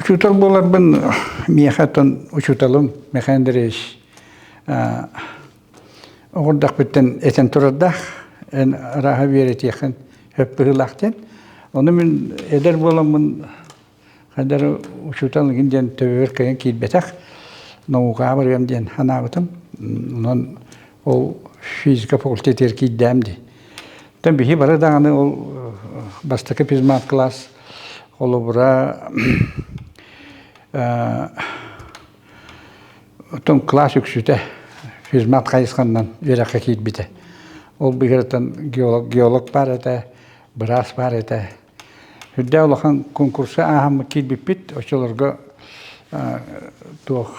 Учутал болар бен мехатон учуталым механдереш. Огордак биттен этен турдах эн раха беретихан хөппүлактен. Оны мен эдер боламын хадер учутал гинден төбөр кайын килбетак. Наука баргам ден ханабытым. Нон ол физика факультетер киддемди. Тем бихи бара даганы ол бастакы пизмат класс олобра Том класс үксүтэ физмат кайыскандан веракка китбите. Ол бигертен геолог бар эте, брас бар эте. Хүддэ олахан конкурса ахам китбиппит, очолорго туох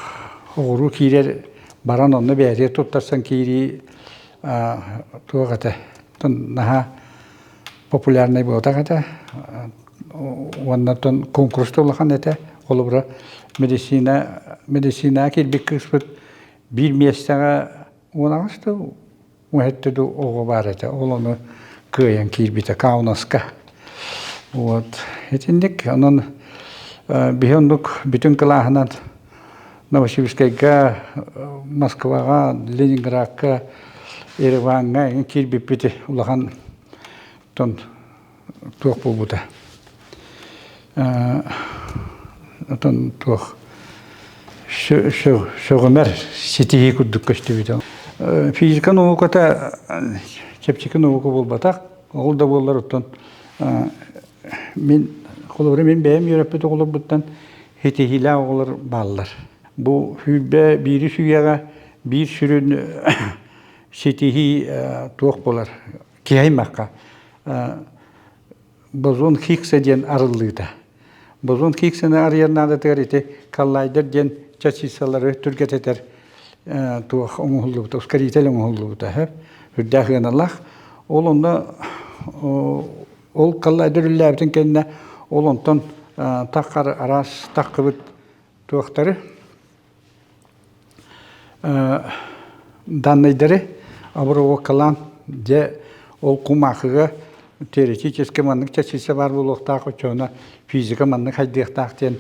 огуру кирер баран онны бәре туттарсан кири туогата. Тон наха популярный болтагата. Оннатон конкурста олахан эте, олобра медицина кирбик кыспыт bir местага онагысты уэттеду ого бар эте. Олону кыян кирбите Каунаска. Вот. Этиндик анан бихондук бүтүн кылахынан Новосибирскайга, Москвага, Ленинградка, Ереванга кирбиппите улахан тон туох болбута. Тон туох шөгөмөр сетиги күдүк көчтүбүтө. Физика науката чепчики наука болбатак, ол да боллар оттон мен колобре мен бэм юраппет оголорбуттан хетихила оголор баллар. Бу хүлбе бири сүйяга бир сүрүн сетихи туох болар. Кийаймакка бозон хиксе ден арылыйда. Бозон хиксени арыярнада тегерите каллайдер ден чачисалары түргететер туох оңулубута, ускоритель оңулубута. Хүрдәхен Аллах. Ол онда ол каллайдер үлләбитин кенне ол онтон таққар арас таққыбыт туақтары данныйдары абырого калан де ол кумақыға теоретически манның чачиса бар болуқтақ өчөна физика манның хайдықтақтен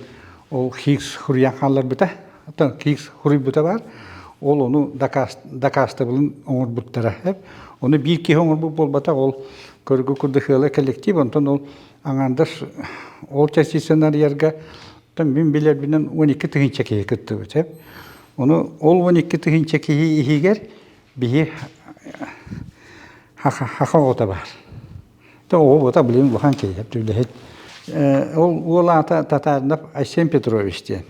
ол хиггс хуриян қалар бұта. Хиггс хури бұта бар. Ол оны дакасты бұлын оңыр бұттара. Оны бір ке оңыр бұт болбата ол көргі күрдіхілі коллектив. Онтан ол аңандыр ол чачисанар ерге мен білер бінен 12 тығын чекеге күтті бұт. Оны ол 12 тығын чекеге егер бейі хақа ота бар. Ол ота білем бұған кейіп. Ол ата татарынап Айсен Петровичтен.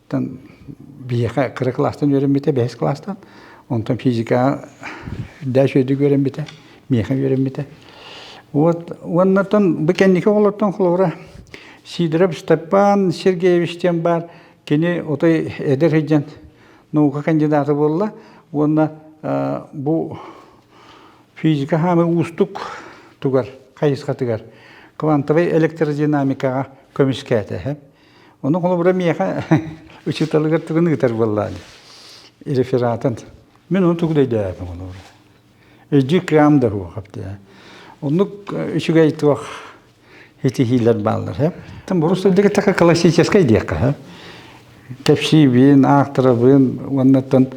Бейіға 40 кластан өрінбете, 5 кластан. Онтан физика дәш өді көрінбете, мейха өрінбете. Оннатан бүкендекі олыртан құлығыра Сидоров Степан Сергеевичтен бар. Кені отай әдір хеджен наука кандидаты болла. Онна бұл физика хамы ұстық тугар, қайысқа тугар. Квантовый электродинамикаға көміске әті. Оны құлыбыра мейха учиталығыр түгіні ғытар боллады. Рефератын. Мен оны түгідейді әпім құлыбыра. Өджі крамда хуақапты. Оны үшіге айтуақ эти хилер баллар. Там просто дега така классическая дека. Тепсибин, акторабин, оннаттан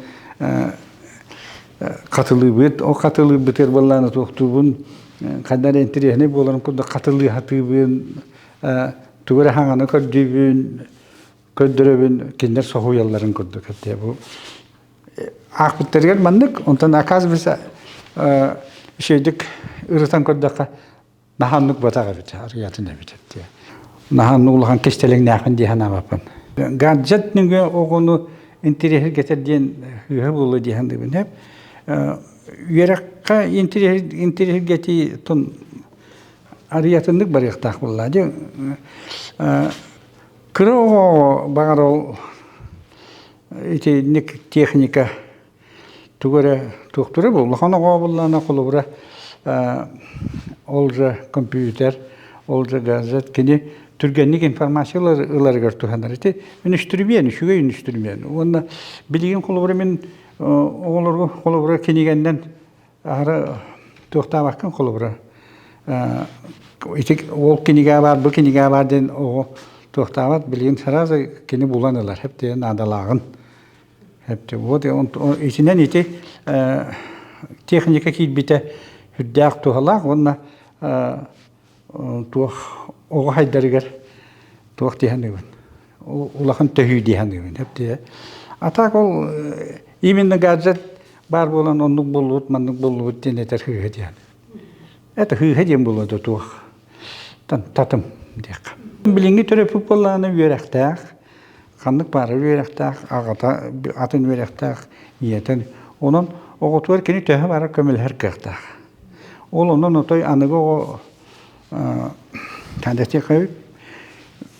катылыбыт, о катылыбытер балланы тоқтубун, кадар интерехне боларын куда катылы хатыбын, тугара хаңаны көрдүбүн, көддөрөбүн, киндер сохуялларын көрдүк. Акбыттерген мандык, онтан оказывается шейдик ырытан көрдөкка наханлык батаға бите, арыятын әбітетті. Наханлык ұлған кештелің нәқін дейін амапын. Гаджет нүге оғыны интерехер кетерден үйі болы дейін дейін әп. Үйераққа интерехер кеті тұн арыятындық бар еқтақ болады. Кірі оғы бағар ол техника түгірі тұқтыры бұл. Лұқаны оғы болуына қолы бұра олжа компьютер, олжа газет, кені түргенlik информациялар ыларгар туханар ете, үнүштүрбен, үшүгө үнүштүрбен. Онна билген колобура мен оголорго колобура кенигенден ары токтабаккан колобура. Ол кениге бар, бу кениге бар ден ого туохтават билигин сразу кини буланылар хеп те надалаагын хеп те вот исинен ити техника кийбите хүддәк тухалак онна туох ого хайдарыгар туох тиһаныбын улахан төһүй диһаныбын хеп те атак ол именно гаджет бар болан оннук болут маннук болут денетер хыгы диһан это хыгы дем болот туох татым дек билинги төрөпүп болланы үйрәктәк каннык бары үйрәктәк агата атын үйрәктәк иетен онон оготуар кини төһө бары көмөлһөр кыктак ол онон отой аныгы кандәтте кайып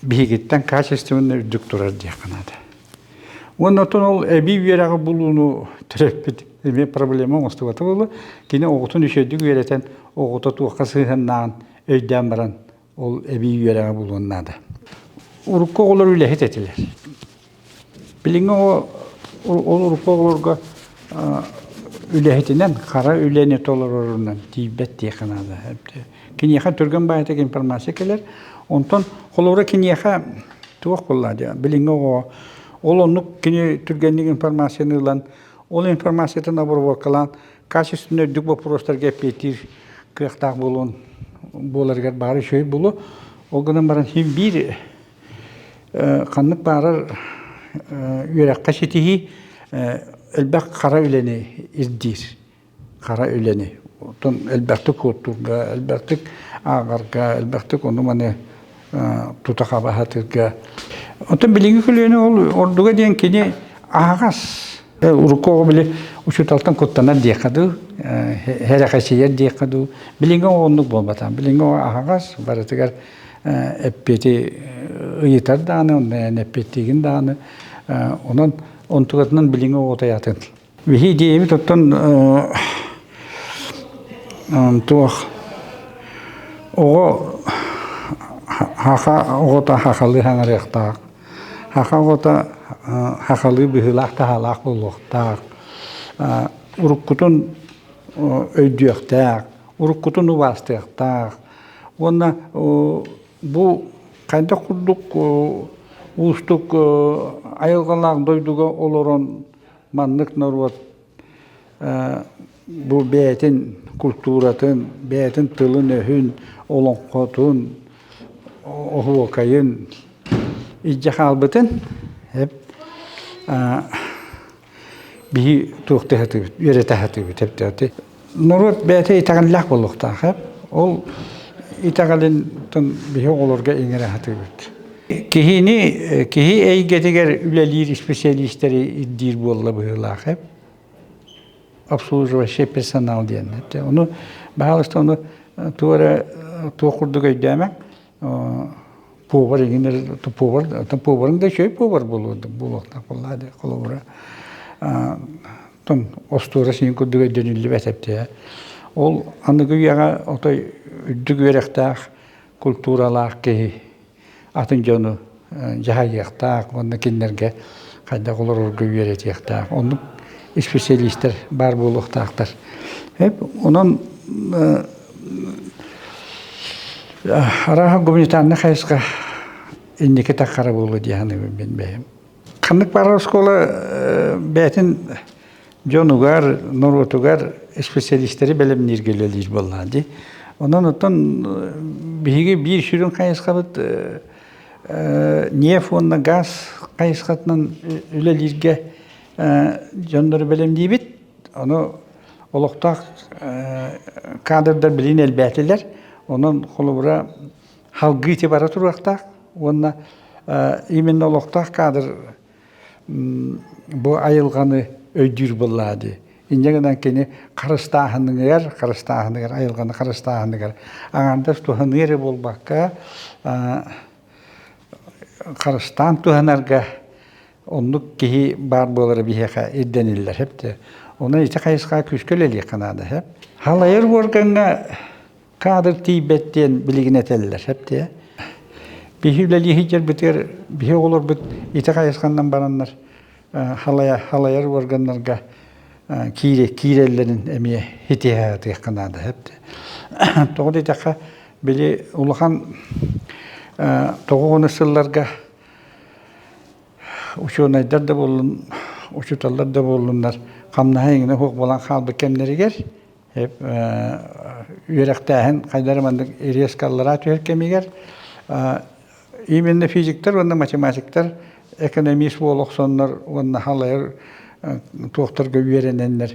бигиттен качественно үдүк турар дияқанады. Оннотон ол эби үйрәгы булуну төрөппүт эме проблема остубаты болу кини оготун үшөдүк үйрәтен огото туакка сыйганнан өйдөн баран ол эби үйрәгы булуунада. Урукка олар үлехет этилер. Билиңе ол урукка оларга үлехетинен кара үлене толорорунан тийбет дияқанады. Кинеха түргөн байтак информация келер. Онтон холора кинеха туох боллады. Билиңе ол оннук кини түргөнлүк информацияны ылан, ол информациятын обработкалан, качественно өдүк вопростарга петир кыяктак болуун боларгар бары шөй болу. Ол гынан баран бир каннык барар үйрәккә шетиһи элбәк кара үләне ирдир. Кара үләне. Тон элбәктик куттурга, элбәктик агарга, элбәктик ону мане тутакабахатырга. Отон билинги күлөне ол ордуга ден кини агас. Урукко биле учуталтан коттана диякаду, херакасиер диякаду. Билинги оннук болбатан. Билинги агас баратыгар эппети ыйтар даны, эппетигин даны. Онон онтугатынан билинги отаятын. Вихи дейби тоттон туох ого хаха огота хахалы ханарыктак. Хаха огота хахалы быһылак тахалак болуктак. Уруккутун өйдүктак, уруккутун убастыктак. Онна бу кайда курдук устук айылгалак дойдуга олорон маннык норвот бу бетин культуратын, бетин тылын өһүн, олонкотун, охуокайын ижжахалбытын хеп бии туктахаты, үйрәтәхаты тепте. Норвот бете итаганлак болуктак хеп. Ол итагалын тон бии олорга эңерәхаты бит. Кихи эйгетигер үлелир специалисттери иддир болла быһылак хеп. Обслуживающий персонал ден. Onu bağlısta onu tuğkurdu göydəmək povar eginler povarın da şey povar bulurdu bulukta kulladı kolora. Ton ostura sin kudu göydənilli vətəbdə. Ol anıgı yağa otay üddük verəxtaq kulturalaq ki atın jonu jahayaqtaq onda kinlerge qayda kolor göydərətəqtaq. Onu специалисттер бар болуктактар. Хеп онон араха гуманитарный хайска иннеке таккара болу дияны мен бейм. Каннык бар школа бетин жонугар, норвотугар специалисттери белем ниргелелир боллады. Онон отон биги бир шүрүн хайска бит нефть, газ хайскатынан үлелирге Jonları belem deyibit, onu oluqtaq kadrlar bilin elbətliler, onun kolubura halgı itibarı turaqtaq, onunla imin oluqtaq kadr bu ayılğanı öydür bulladı. İncədən keni qarıstağınıqar, ayılğanı qarıstağınıqar. Ağanda tuhanıqar bolbaqqa, qarıstan tuhanarqa, Onluk ki bar boları bir heka iddeniller hep de. Ona ite kayıska küsköleli kanadı hep. Halayır organa kadır Tibet'ten bilgin eteller hep de. Bir hülleli hicr biter, bir olur bit ite kayıskandan baranlar halayır organlarga kirellerin emiye hitihatı kanadı hep de. Doğru ite bili uluhan Тоғуны сылларға учуонайдар да болун, учуталлар да болундар. Камнахайыңына хоқ болан қалбы кемнерігер. Үйеректәхін қайдарымандық ирескаллара түйер кемігер. Именно физиктер, онна математиктер, экономист болуқ соннар, онна халайыр туқтарға үйерененлер.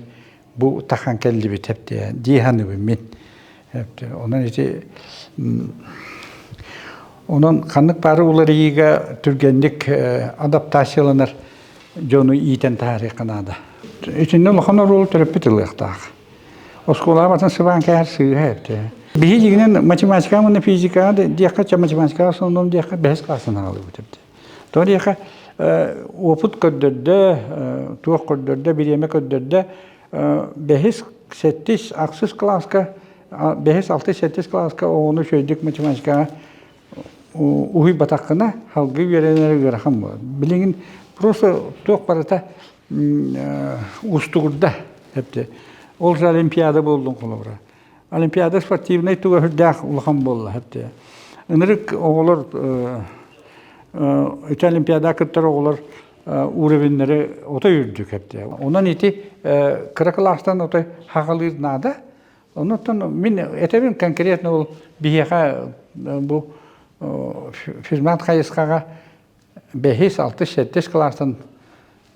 Бұл таққан кәлді бет, дейханы бұл мен. Онан еті, онан қанық бары олар егеға түргендік адаптацияланар жону ийтен тарихынады. Үтінде лұқанар ол түріп бітіліқтағы. Осколар батын сыбан кәр сүйі әпті. Бігі дегінен математика, мұны физика, дейқа математика, сондың дейқа бәс класын алы өтіпті. Той дейқа опыт көддірді, туық көддірді, біреме көддірді, бәхіс сәттіс ақсыз класқа, бәхіс алты сәттіс класқа оғыны шөйдік математикаға ұхый батаққына халғы веренері көріған болады. Білігін просто туық барыта ұстығырда әпті. Ол же олимпиада болдың қолыбыра. Олимпиада спортивный туға хүрдәқ ұлған болды әпті. Үнірік оғылар, өте олимпиада күттір оғылар уровенлері ота үрдік әпті. Онан еті қырықыластан ота хағалырнады. Онықтан мен әтебін конкретно ол бейеға бұл фирмат қайысқаға 5-6-7 кластан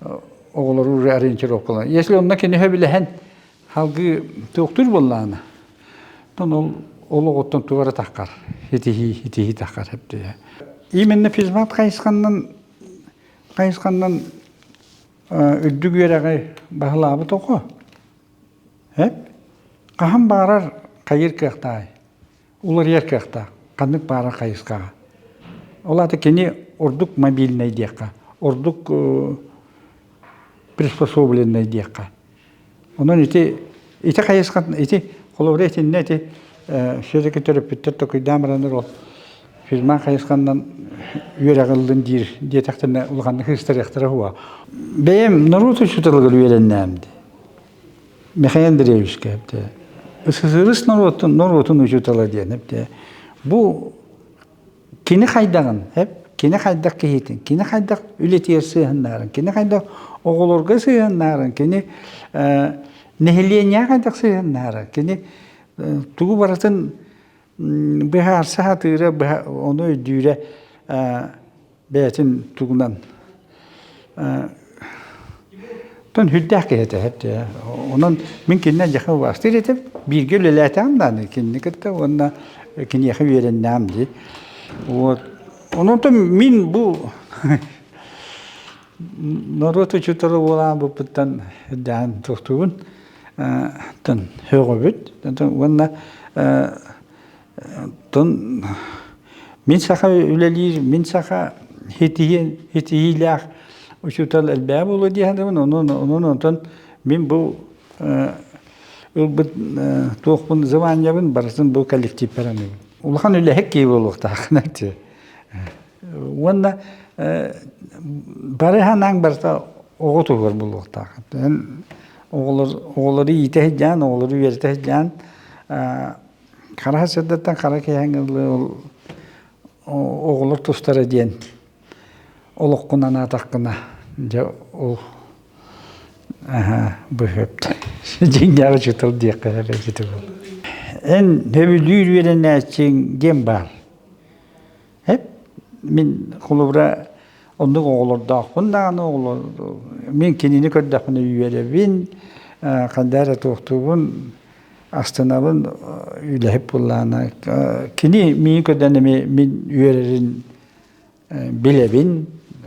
оғылар уже ориентировкалар. Если онна кенеге біліген халғы тоқтыр болланы, ол оғыттан туғары таққар, хетихи таққар әпті. Именно фирмат қайысқаннан үдді көрәғай бағылабы тоқы. Қағым бағарар қайыр кәқтағай, олар ер кәқтақ, қандық бағарар қайысқаға. Олаты кене ордық мобильный дейққа, ордық приспособленный дейққа. Онан ити қайысқан, ити қолыбыр етінне ити сөзекі түріп біттір тоқый дамыраныр ол. Фирма қайысқаннан үйер ағылдың детақтарына ұлғанды христар яқтыра хуа. Бәйім Наруто шутылығыр үйереннәмді. Михаил Андреевичке әпті. Үсізіріс Нарутын ұшутылы дейін әпті. Бұл кені қайдағын, кені қайдақ кейтін, кені қайдақ үлетер сыйыннарын, кені қайдақ оғылырға сыйыннарын, кені нәхілене қайдақ сыйыннарын, кені тұғы баратын бұға арса хатыры, оны өйдүйірі бәйтін тұғынан тон хүддәқ кейті әпті. Онын мен кеннен жақы бастыр етіп, бірге өлеләті амданы, кенні күтті, онына кені яқы веренне амды. Онын мен бұл Наруто чутылы болан бұл бұттан үддән тұқтуын тын хөғы бүт. Онына мен сақа өлелер, мен сақа хетихиләқ учутал әлбә болу дейдімін. Онын мен бұл тоқпын заманябын барысын бұл коллектив парамын. Улхан өләхек кей болуқта ақынакты. Онда барыханан барыста оғы тұғыр болуқта ақынакты. Оғылары етәхіджан, оғылары вертәхіджан. Қара сәддеттен қара кейхаңызлы оғылыр тұстары дейін. Олыққынан атаққына. Ол бұхөпті. Женгағы жұтыл дейқі әрәжеті болды. Ән өбілдүйір верен әтшен дем бар. Мен құлыбыра ондық оғылырды ақпындағын оғылыр. Мен кенені көрдіқпіні үйеребін, қандары тоқтуғын, астанабын үйләхіп болағына. Кені мен көрдіні мен үйерерін білебін.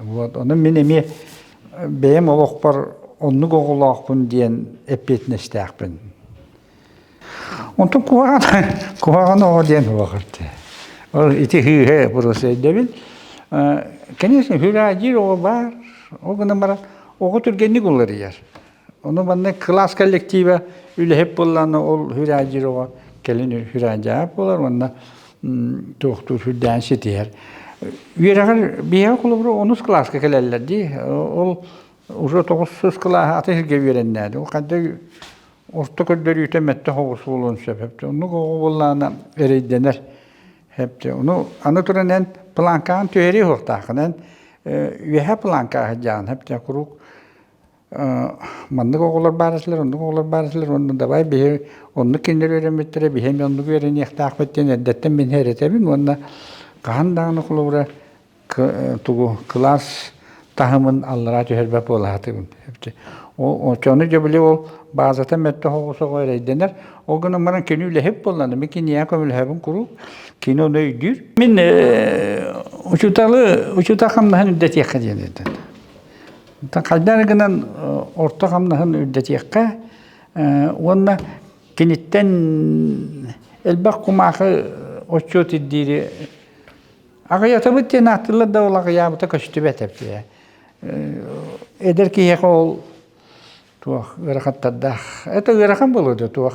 Оның мен әме бәйім олық бар онық оғыл ақпын дейін әппетіне істәқпін. Онтың куағаны оға дейін уақырды. Ол ити хүйе бұрысы әдебіл. Конечно, хүрәжір оғы бар, оғыны бара, оғы түргенік олар ер. Оны бәнне класс коллективі үләхеп болғаны ол хүрәжір оға кәлін хүрәжап болар, онда тоқтур хүрдән сетер. Үйерағыр бейе құлыбыры 10 классқа кәләлерді. Ол уже 900 класс атышырға үйереннәді. Ол қадда орта көрдер үйтеметті хоғыс болуын сөпепті. Оны қоғы болғаны әрейденер. Hepti. Onu anıtıran plankan tüyeri hortağınan üye planka hacağın hepti kuruk mandık oğullar barısılar, onluk oğullar barısılar, onun da var bir onluk kinleri öğrenmetleri, bir hem onluk öğreni yaktağ ettiğin eddetten ben her etemin, onunla kahan dağını kulağıra tuğu klas tahımın Allah'a tüherbep olahatın hepti. O çoğunu cebili o bazıta mette hoğusa koyar denir. O gün onların kenüyle hep bollandı. Mekin niye kömül hebin kuruk. Kino onu öydür. Min uçuta kamnahan üddet yakka diyen edin. Kaldar gınan orta kamnahan üddet yakka. Onunla kenitten elbaq kumakı oçut iddiri. Ağayata bitti nahtırlar da ola gıyabıta köştübet hep diye. Eder ki yaka ol tuğ ırakattar da. Eta ırakan buludu tuğ.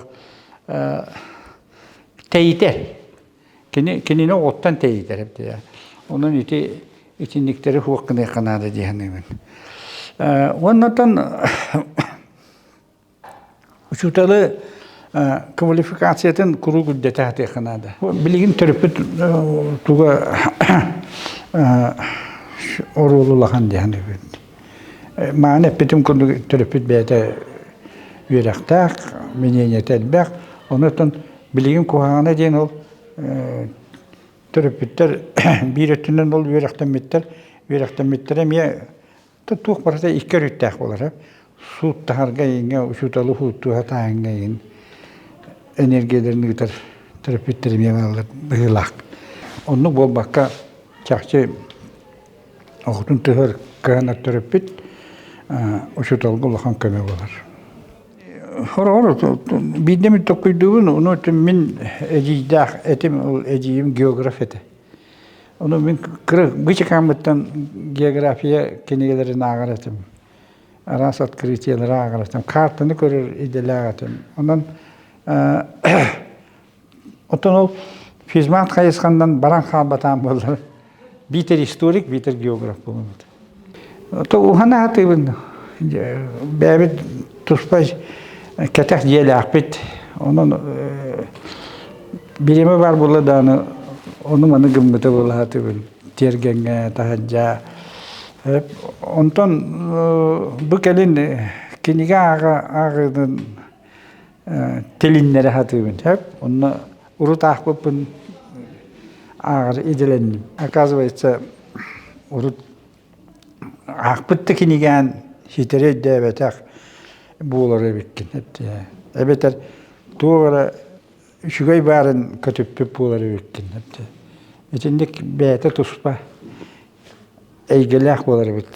Teyiter. Kendine ottan teyiter hep diye. Onun içindikleri hukkını yakanadı diyenim. Ondan uçutalı kvalifikasiyatın kuru güddete hatı yakanadı. Bilgin törpü tuğa orululahan diyenim. Mane bütün konu törpü beyde yürektak, menyeniyet elbek. Ondan bilgin kuhana diyen ol törpütler bir ötünden ol yürekten mitler emiye tuğ parası iki rüttek olur. Suut taharga yenge, uçutalı hutu hata yenge enerjilerini gider törpütlerim yanalır bığılak. Onu bu bakka çakçı oğutun tığır kağına törpüt uçutalı gulakan köme olur. Hor bir mi tokuyduğun onu min ecidah etim eciyim geografiyete. Onu min kırık bıçak amıttan geografiya kendileri nağaradım. Arasat kriterleri nağaradım. Kartını görür idelagatım. Ondan otan ol Fizmat kayıskandan baran kalbatan bulur. Biter historik, biter geograf bulunur. To uhana hatırın. Bebet tuspaj ketek diyeli akbet. Onun birimi var burada onu manı gımbıta bula hatırın. Tergenge, tahacca. Ondan bu kelin kiniga ağırın telinleri hatırın. Hep onu urut akbıpın ağır edilenim. Akazvaysa urut akbıttı kinigen hitere devetek buğuları bitkin hep diye. Ebeter tuğra şugay barın kötüp buğuları bitkin hep diye. İçindik beyte tuspa eygelek buğuları bit.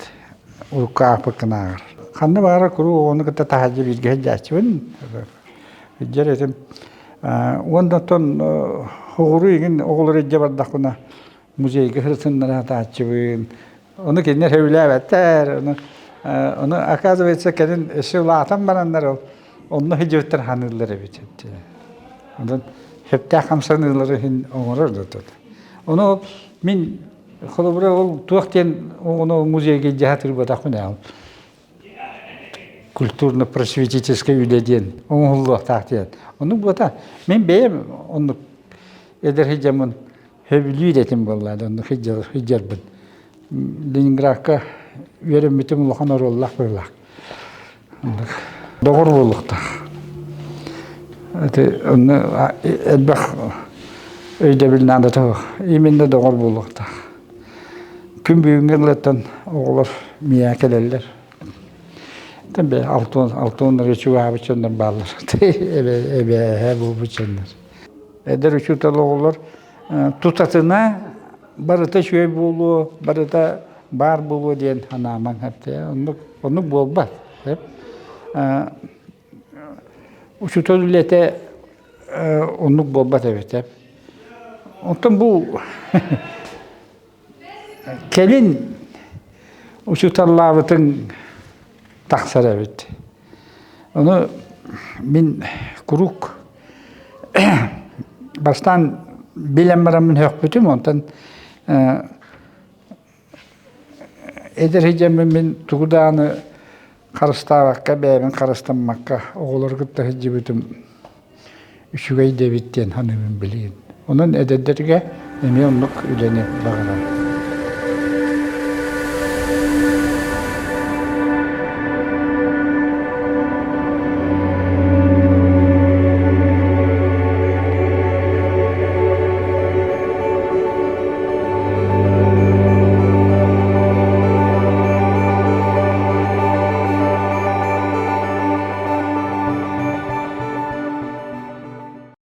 Urukka akbıkkın ağır. Kandı bağıra kuru onu kıta tahacı bir gehecçivin. Hüccer etim. Ondan ton hoğuru egin oğulları ece bardakına muzeyge hırsınlara hataçıvın. Onu kendine hevlevetler. Onu akazıvetse kendin eşivlatan baranlar ol. Onu hüccevetler hanırları bitirdi. Ondan hep de kamsanırları oğururdu. Onu min kolubura ol tuğakten onu muzeyge cehatır badakına. Kulturno-просветительское üledien, oğulluq tahtiyat. Onu bu da men beyim onu eder hicamın hevlü dedim vallahi onu hicjar bin. Leningradka verim bitim ulaqan orullah bırlaq. Doğru bulluqta. Onu elbaq öyde bilinen de tağı. İminde doğru bulluqta. Küm büyüngürletten oğullar miyakelerler. Tabii altınları çuvağı biçenler bağlar. Ebe bu biçenler. Eder uçutalı olur. Tutatına barıta şöyle bulu, barıta bar bulu diyen hanaman hep de. Onu bolbat hep. Uçutalı lete onu bolbat evet hep. Ondan bu kelin uçutalıların taksar evet. Onu min kuruk baştan bilemlerimden hükmetim ondan eder hicamın min tuğdağını karıştağakka, beymin karıştırmakka oğulları gıtta hicabıtım üşügey devitten hanımın bilin. Onun ederlerge эме оннук үлени багарам.